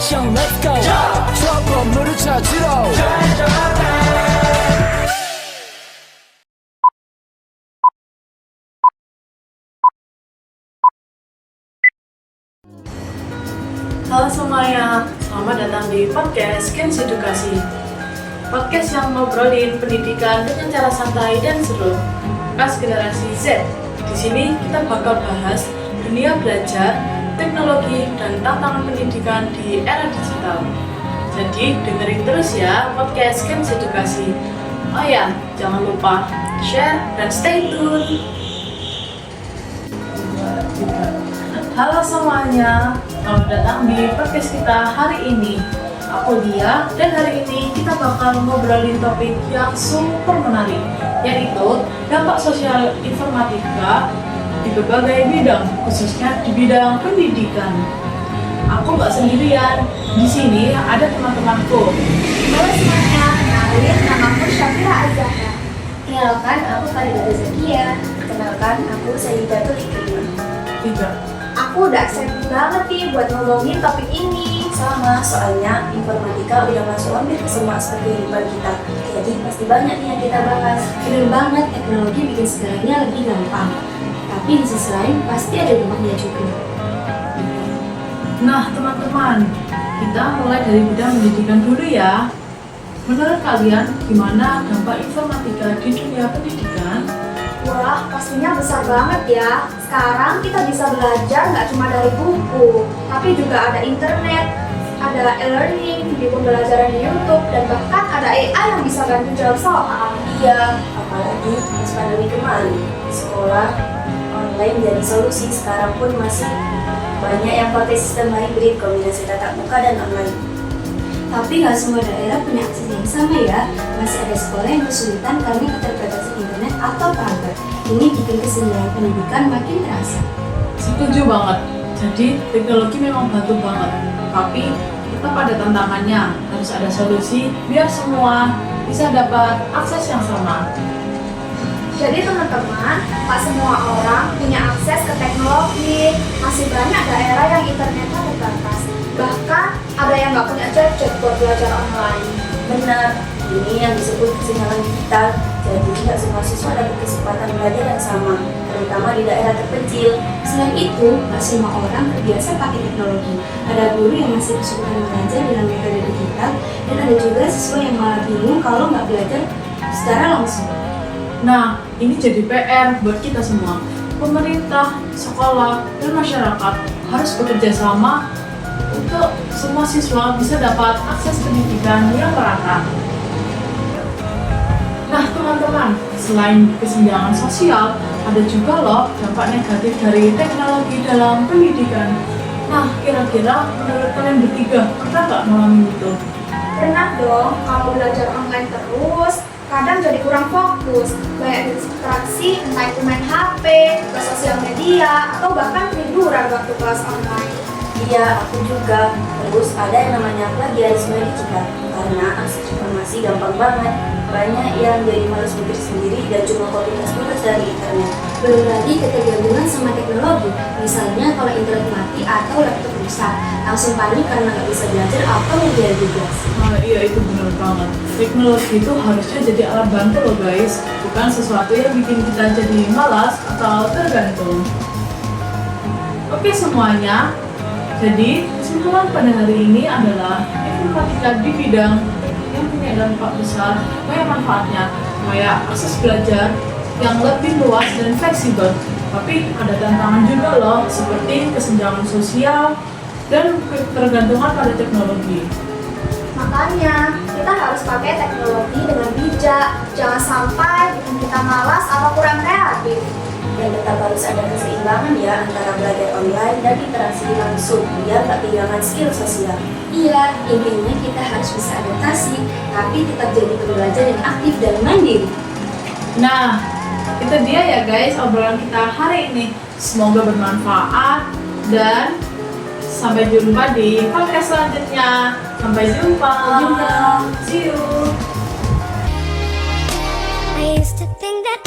액션 let's go 저 건물을 찾으러 Halo semuanya, selamat datang di podcast Games Edukasi. Podcast yang ngobrolin pendidikan dengan cara santai dan seru. Kelas generasi Z. Di sini kita bakal bahas dunia belajar, teknologi, dan tantangan pendidikan di era digital. Jadi dengerin terus ya podcast Games Edukasi. Oh ya, jangan lupa share dan stay tune. Halo semuanya, selamat datang di podcast kita hari ini. Aku Dia, dan hari ini kita bakal ngobrolin topik yang super menarik, yaitu dampak sosial informatika di berbagai bidang, khususnya di bidang pendidikan. Aku nggak sendirian, di sini ada teman-temanku. Halo semuanya, kenalin namaku Syafira Azahra. Kenalkan, aku Farida Zakia. Kenalkan, aku Sayyidatul Ikrimah. 3. Aku udah excited banget nih buat ngomongin topik ini. Sama, soalnya informatika udah masuk hampir ke semua aspek kehidupan kita. Jadi pasti banyak nih yang kita bahas. Bener banget, teknologi bikin segalanya lebih gampang. Tapi di sisi lain pasti ada dampaknya juga. Nah teman-teman, kita mulai dari bidang pendidikan dulu ya. Menurut kalian, gimana dampak informatika di dunia pendidikan? Wah, pastinya besar banget ya. Sekarang kita bisa belajar nggak cuma dari buku, tapi juga ada internet, ada e-learning, video pembelajaran di YouTube, dan bahkan ada AI yang bisa bantu jawab soal. Iya, apalagi pas pandemi kemarin, sekolah online jadi solusi. Sekarang pun masih banyak yang pakai sistem hybrid, kombinasi tatap muka dan online. Tapi nggak semua daerah punya akses yang sama ya. Masih ada sekolah yang kesulitan karena keterbatasan internet atau perangkat. Ini bikin kesenjangan pendidikan makin terasa. Setuju banget. Jadi teknologi memang bantu banget. Tapi tetap ada tantangannya. Harus ada solusi biar semua bisa dapat akses yang sama. Jadi teman-teman, tak semua orang punya akses ke teknologi. Masih banyak daerah yang internetnya terbatas. Bahkan ada yang nggak punya gadget buat belajar online. Benar, ini yang disebut kesenjangan digital. Jadi tidak semua siswa dapat kesempatan belajar yang sama, terutama di daerah terpencil. Selain itu, nggak semua orang terbiasa pakai teknologi. Ada guru yang masih kesulitan belajar dengan metode digital, dan ada juga siswa yang malah bingung kalau nggak belajar secara langsung. Nah, ini jadi PR buat kita semua. Pemerintah, sekolah, dan masyarakat harus bekerja sama untuk semua siswa bisa dapat akses pendidikan yang merata. Nah teman-teman, selain kesenjangan sosial, ada juga loh dampak negatif dari teknologi dalam pendidikan. Nah, kira-kira menurut kalian bertiga, pernah nggak mengalami itu? Pernah dong, kalau belajar online terus, kadang jadi kurang fokus, banyak distraksi, entah itu main HP, ke sosial media, atau bahkan tiduran waktu kelas online. Iya, aku juga. Terus ada yang namanya plagiarisme digital, karena akses informasi gampang banget. Banyak yang jadi malas mikir sendiri dan cuma copy-paste tugas dari internet. Belum lagi ketergantungan sama teknologi. Misalnya kalau internet mati atau laptop rusak, langsung panik karena nggak bisa belajar atau mengerjakan tugas. Nah, iya itu benar banget. Teknologi itu harusnya jadi alat bantu loh guys, bukan sesuatu yang bikin kita jadi malas atau tergantung. Oke semuanya, jadi kesimpulan pada hari ini adalah informatika di bidang yang punya dampak besar, banyak manfaatnya, kayak akses belajar yang lebih luas dan fleksibel. Tapi ada tantangan juga loh, seperti kesenjangan sosial dan ketergantungan pada teknologi. Makanya, kita harus pakai teknologi dengan bijak, jangan sampai bikin kita malas atau kurang kreatif. Dan tetap harus ada keseimbangan ya antara belajar online dan interaksi langsung, biar tak kehilangan skill sosial. Iya, intinya kita harus bisa adaptasi, tapi tetap jadi pembelajar yang aktif dan mandiri. Nah, itu dia ya guys obrolan kita hari ini. Semoga bermanfaat dan sampai jumpa di podcast selanjutnya. Sampai jumpa. See you. I used to think that